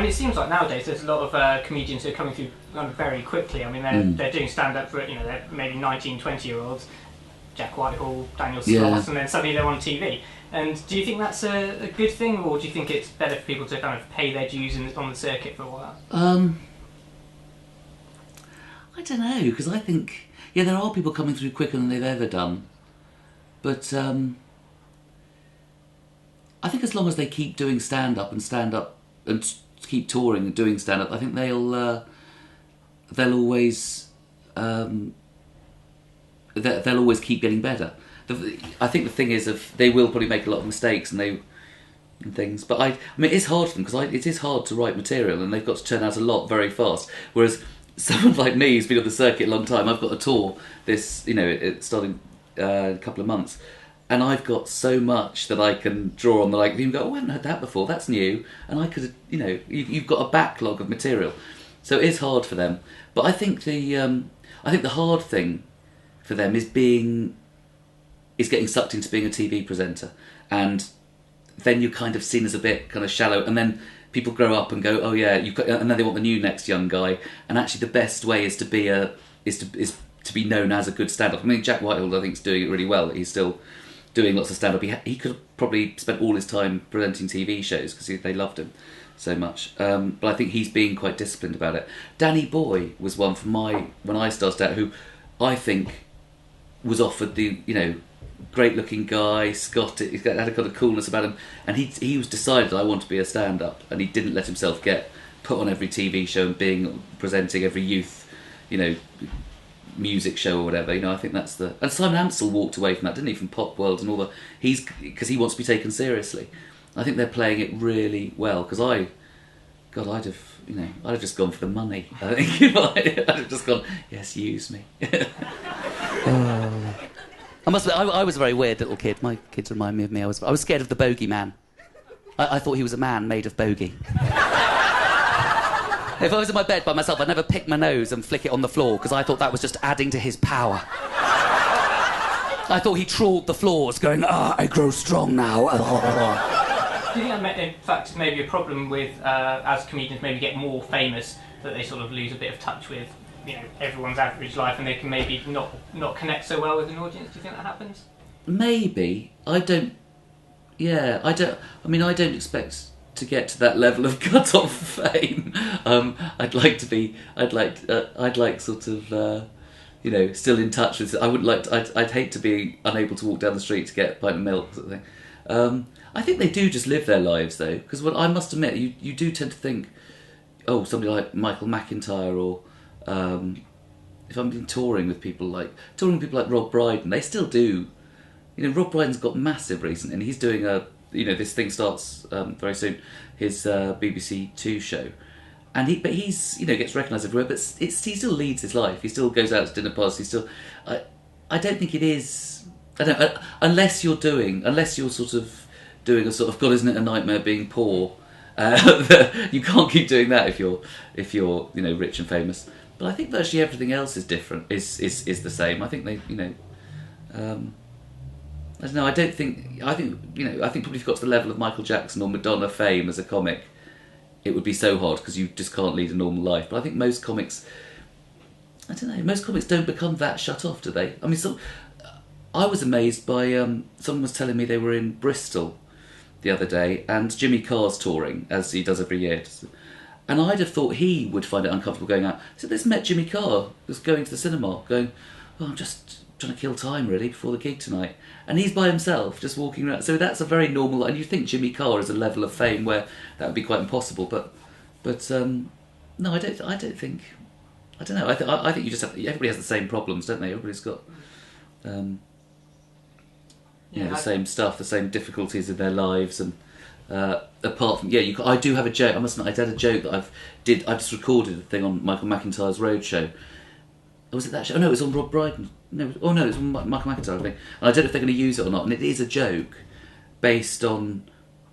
it seems like nowadays there's a lot of comedians who are coming through kind of very quickly. I mean, they're doing stand-up for, they're maybe 19, 20-year-olds, Jack Whitehall, Daniel Sloss, and then suddenly they're on TV. And do you think that's a good thing, or do you think it's better for people to kind of pay their dues on the circuit for a while? I don't know, because I think, there are people coming through quicker than they've ever done. But I think as long as they keep doing stand-up and keep touring and doing stand-up, I think they'll always they'll always keep getting better. I think the thing is, they will probably make a lot of mistakes and things, but I mean, it's hard for them because it is hard to write material, and they've got to turn out a lot very fast. Whereas someone like me who's been on the circuit a long time, I've got a tour it's starting a couple of months, and I've got so much that I can draw on that I can even go, oh, I haven't heard that before, that's new, and I could, you've got a backlog of material, so it is hard for them. But I think the hard thing for them is getting sucked into being a TV presenter, and then you're kind of seen as a bit kind of shallow, and then people grow up and go, oh yeah, and then they want the new next young guy, and actually the best way is to be known as a good stand-up. I mean, Jack Whitehall, I think, is doing it really well. He's still doing lots of stand-up. He could have probably spent all his time presenting TV shows because they loved him so much. But I think he's being quite disciplined about it. Danny Boy was one from when I started out, who I think was offered the, great-looking guy, Scottish, he had a kind of coolness about him, and he was decided, I want to be a stand-up, and he didn't let himself get put on every TV show and presenting every youth, music show or whatever. I think that's and Simon Amstel walked away from that, didn't he, from Pop World and all because he wants to be taken seriously. I think they're playing it really well, because I'd have just gone for the money. I think I'd have just gone, yes, use me. I must admit, I was a very weird little kid. My kids remind me of me. I was scared of the bogeyman. I thought he was a man made of bogey. If I was in my bed by myself, I'd never pick my nose and flick it on the floor, because I thought that was just adding to his power. I thought he trawled the floors, going, I grow strong now. Do you think that, in fact, maybe a problem with, as comedians maybe get more famous, that they sort of lose a bit of touch with everyone's average life, and they can maybe not connect so well with an audience? Do you think that happens? Maybe. I don't expect to get to that level of cut-off fame. I'd like sort of, still in touch with. I wouldn't like. I'd hate to be unable to walk down the street to get a pint of milk, sort of thing. I think they do just live their lives though, because I must admit, you do tend to think, oh, somebody like Michael McIntyre, or if I'm been touring with people like Rob Brydon, they still do. Rob Brydon's got massive recently, and he's doing this thing starts very soon, his BBC Two show, and he's gets recognised everywhere, but he still leads his life. He still goes out to dinner parties. I don't think it is. I don't unless you're sort of doing a sort of, God, isn't it a nightmare being poor? You can't keep doing that if you're rich and famous. But I think virtually everything else is different. Is the same. I think they I don't know. I think probably if you got to the level of Michael Jackson or Madonna fame as a comic, it would be so hard because you just can't lead a normal life. But I think most comics, don't become that shut off, do they? I mean, I was amazed by someone was telling me they were in Bristol the other day, and Jimmy Carr's touring as he does every year, and I'd have thought he would find it uncomfortable going out. So they just met Jimmy Carr, just going to the cinema, going, "Oh, I'm just trying to kill time really before the gig tonight," and he's by himself, just walking around. So that's a very normal. And you think Jimmy Carr is a level of fame where that would be quite impossible, but no, I don't think. I don't know. I think you just have. Everybody has the same problems, don't they? Everybody's got. The same stuff, the same difficulties in their lives, and apart from I do have a joke. I must admit, I had a joke that I just recorded a thing on Michael McIntyre's Roadshow. Was it that show? Oh no, it was on Rob Brydon. No, it was on Michael McIntyre, I think. And I don't know if they're going to use it or not. And it is a joke based on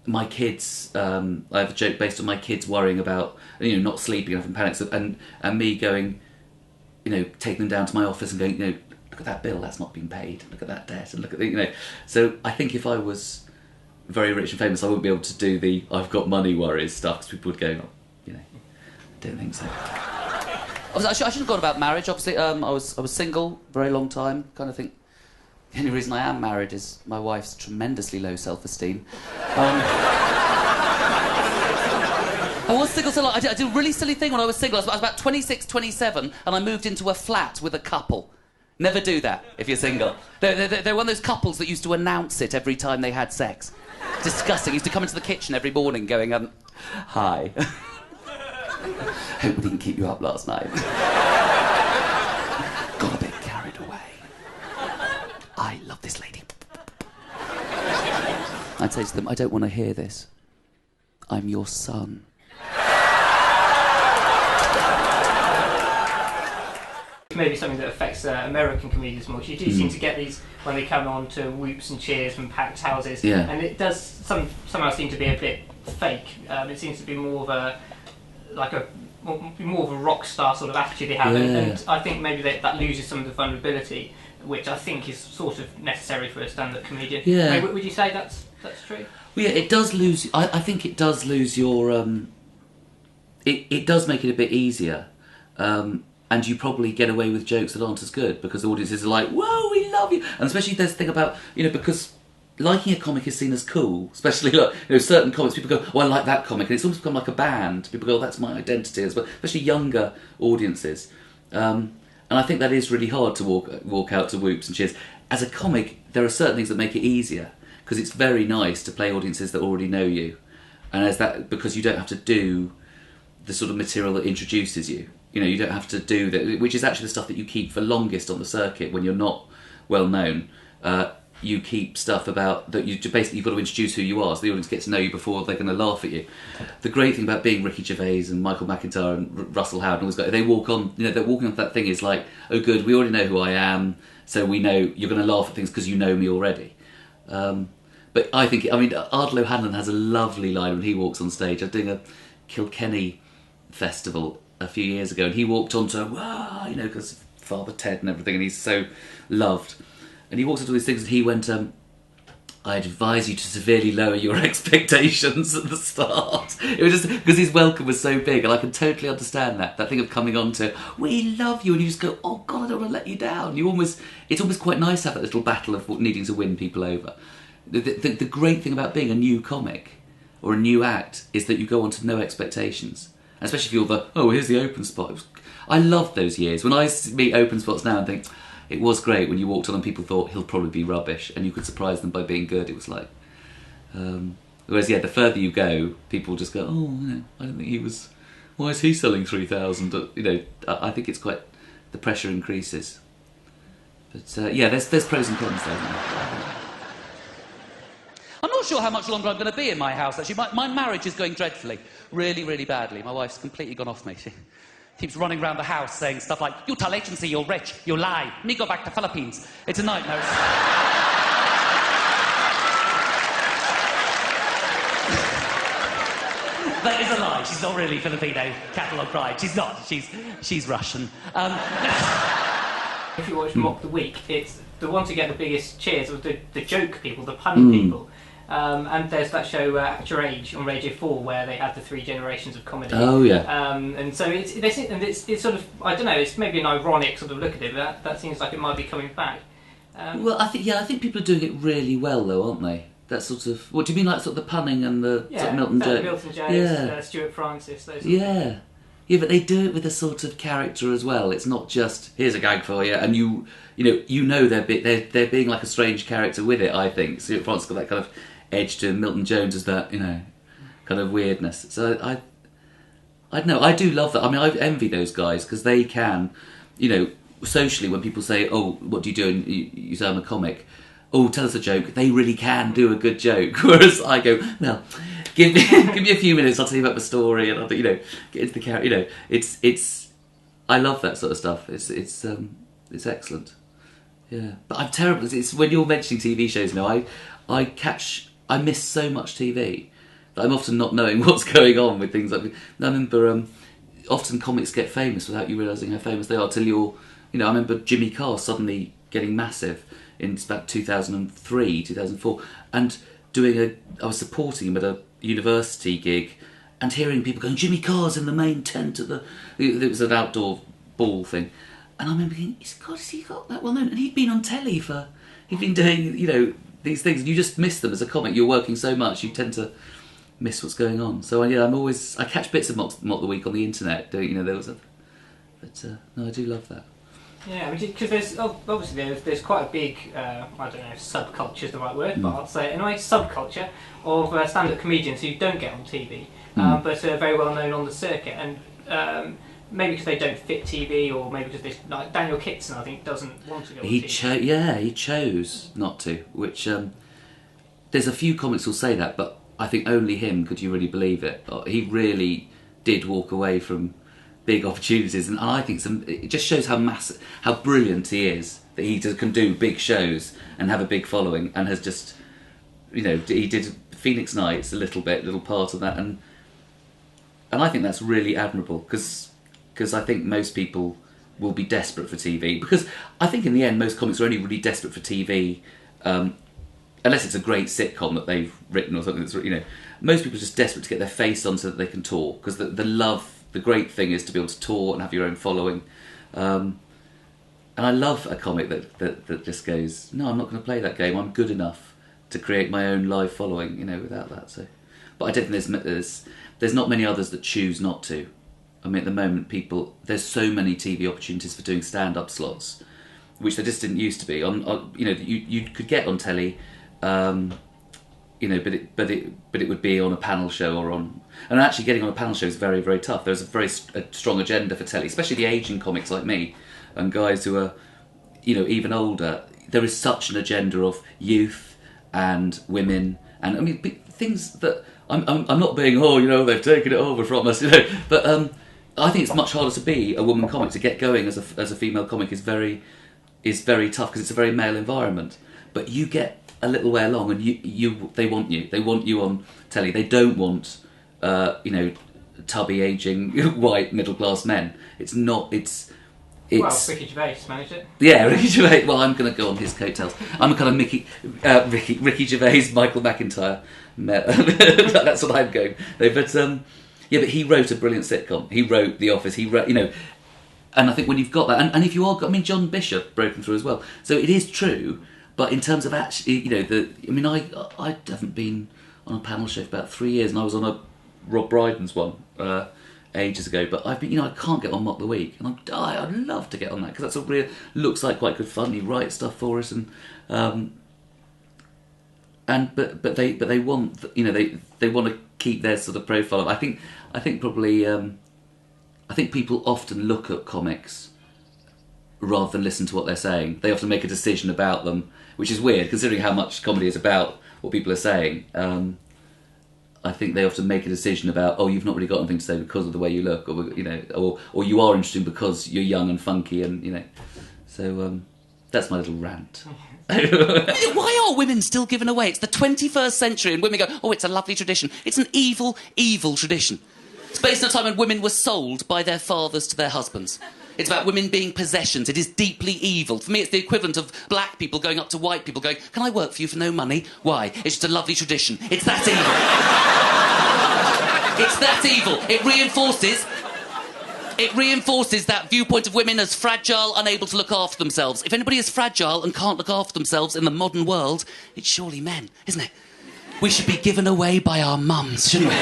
my kids. I have a joke based on my kids worrying about not sleeping enough and panics, and me going, taking them down to my office and going, look at that bill, that's not been paid. Look at that debt, and look at the, So I think if I was very rich and famous, I wouldn't be able to do the I've got money worries stuff, because people would go, you know, I don't think so. I shouldn't have gone about marriage. Obviously, I was single a very long time. Kind of think the only reason I am married is my wife's tremendously low self-esteem. I was single so long. I did a really silly thing when I was single. I was about 26, 27, and I moved into a flat with a couple. Never do that if you're single. They're one of those couples that used to announce it every time they had sex. Disgusting. Used to come into the kitchen every morning going, hi. Hope we didn't keep you up last night. Got a bit carried away. I love this lady. I'd say to them, I don't want to hear this. I'm your son. Maybe something that affects American comedians more. You do seem to get these when they come on to whoops and cheers from packed houses, and it does somehow seem to be a bit fake. It seems to be more of a rock star sort of attitude they have, and I think maybe that loses some of the vulnerability, which I think is sort of necessary for a stand-up comedian. Yeah. I mean, would you say that's true? Well, yeah, it does lose. I think it does lose your. It does make it a bit easier. And you probably get away with jokes that aren't as good because the audiences are like, whoa, we love you. And especially there's the thing about, because liking a comic is seen as cool, especially certain comics, people go, oh, I like that comic, and it's almost become like a band. People go, oh, that's my identity as well, especially younger audiences. And I think that is really hard to walk out to whoops and cheers. As a comic, there are certain things that make it easier because it's very nice to play audiences that already know you. And because you don't have to do the sort of material that introduces you. You don't have to do that, which is actually the stuff that you keep for longest on the circuit when you're not well known. You keep stuff about that you've got to introduce who you are, so the audience gets to know you before they're going to laugh at you. The great thing about being Ricky Gervais and Michael McIntyre and Russell Howard and all these guys, they walk on. They're walking off that thing is like, oh, good, we already know who I am, so we know you're going to laugh at things because you know me already. But Ardal O'Hanlon has a lovely line when he walks on stage. I was doing a Kilkenny festival a few years ago, and he walked onto, because Father Ted and everything, and he's so loved. And he walks into these things, and he went, I'd advise you to severely lower your expectations at the start. It was just because his welcome was so big, and I can totally understand that thing of coming on to, we love you, and you just go, oh God, I don't want to let you down. It's almost quite nice to have that little battle of needing to win people over. The great thing about being a new comic or a new act is that you go on to no expectations. Especially if you're here's the open spot. I loved those years. When I meet open spots now and think, it was great when you walked on and people thought he'll probably be rubbish and you could surprise them by being good. It was like... whereas, the further you go, people just go, I don't think he was... Why is he selling 3,000? I think it's quite... The pressure increases. But, there's pros and cons there. I'm not sure how much longer I'm going to be in my house, actually. My marriage is going dreadfully. Really, really badly. My wife's completely gone off me. She keeps running around the house saying stuff like, you tell agency you're rich, you lie, me go back to Philippines. It's a nightmare. That is a lie. She's not really Filipino catalogue bride. She's not. She's Russian. If you watch Mock the Week, it's the one to get the biggest cheers was the joke people, the pun people. And there's that show Act Your Age on Radio 4 where they had the 3 generations of comedy. Oh yeah. And so it's sort of, I don't know, it's maybe an ironic sort of look at it, but that seems like it might be coming back. Well, I think people are doing it really well though, aren't they? That sort of, what do you mean, like sort of the punning and the sort of Milton Jones? Milton Jones, Stuart Francis, those. Yeah. Yeah, but they do it with a sort of character as well. It's not just here's a gag for you, and you know they're being like a strange character with it. I think Stuart Francis got that kind of edge to him. Milton Jones is that kind of weirdness. So I don't know. I do love that. I mean, I envy those guys because they can, socially when people say, "Oh, what do you do?" and you say I'm a comic. Oh, tell us a joke. They really can do a good joke. Whereas I go, well, give me a few minutes. I'll tell you about the story, and I'll get into the character. It's. I love that sort of stuff. It's excellent. Yeah, but I'm terrible. It's when you're mentioning TV shows now. I miss so much TV that I'm often not knowing what's going on with things like. I remember often comics get famous without you realising how famous they are till you're. I remember Jimmy Carr suddenly getting massive in about 2003, 2004, and I was supporting him at a university gig, and hearing people going, Jimmy Carr's in the main tent at the... It was an outdoor ball thing. And I remember thinking, has he got that well known? And he'd been on telly he'd been doing, these things, and you just miss them as a comic. You're working so much, you tend to miss what's going on. So I catch bits of Mock the Week on the internet. But no, I do love that. Yeah, because there's quite a big, I don't know if subculture is the right word, but I'll say a nice subculture of stand-up comedians who don't get on TV, but are very well known on the circuit, and maybe because they don't fit TV, or maybe because like Daniel Kitson, I think, doesn't want to go on TV. He chose not to, which there's a few comics who'll say that, but I think only him could you really believe it. He really did walk away from big opportunities, and I think it just shows how brilliant he is, that he can do big shows and have a big following, and has just, he did Phoenix Nights a little part of that, and I think that's really admirable, because I think most people will be desperate for TV, because I think in the end most comics are only really desperate for TV unless it's a great sitcom that they've written or something that's, most people are just desperate to get their face on so that they can tour, because the great thing is to be able to tour and have your own following. And I love a comic that just goes, no, I'm not going to play that game. I'm good enough to create my own live following, without that. So, but I don't think there's not many others that choose not to. I mean, at the moment, there's so many TV opportunities for doing stand-up slots, which there just didn't used to be. You could get on telly, but it would be on a panel show or on. And actually, getting on a panel show is very, very tough. There's a very strong agenda for telly, especially the aging comics like me and guys who are, even older. There is such an agenda of youth and women, and I mean things that I'm not being they've taken it over from us, but I think it's much harder to be a woman comic. To get going as a female comic is very tough, because it's a very male environment. But you get a little way along, and they want you on telly. They don't want tubby aging white middle class men. It's well, Ricky Gervais managed it. Yeah, Ricky Gervais. Well, I'm going to go on his coattails. I'm a kind of Ricky Gervais, Michael McIntyre. That's what I'm going. But he wrote a brilliant sitcom. He wrote The Office. He wrote, and I think when you've got that, and if you are, John Bishop broken through as well. So it is true, but in terms of actually, I haven't been on a panel show for about 3 years, and I was on a Rob Brydon's one ages ago. But I've been, I can't get on Mock the Week, and I'd love to get on that, because that's looks like quite good fun. He writes stuff for us, and they want, they want to keep their sort of profile. I think probably I think people often look at comics rather than listen to what they're saying. They often make a decision about them, which is weird considering how much comedy is about what people are saying. I think they often make a decision about, you've not really got anything to say because of the way you look, or you are interesting because you're young and funky, and So that's my little rant. Why are women still given away? It's the 21st century, and women go, it's a lovely tradition. It's an evil, evil tradition. It's based on a time when women were sold by their fathers to their husbands. It's about women being possessions. It is deeply evil. For me, it's the equivalent of black people going up to white people going, can I work for you for no money? Why? It's just a lovely tradition. It's that evil. It's that evil. It reinforces that viewpoint of women as fragile, unable to look after themselves. If anybody is fragile and can't look after themselves in the modern world, it's surely men, isn't it? We should be given away by our mums, shouldn't we?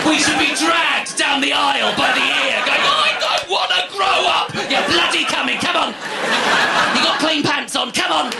We should be dragged down the aisle by the ear, going, I don't want to grow up! You're bloody coming, come on! You got clean pants on, come on!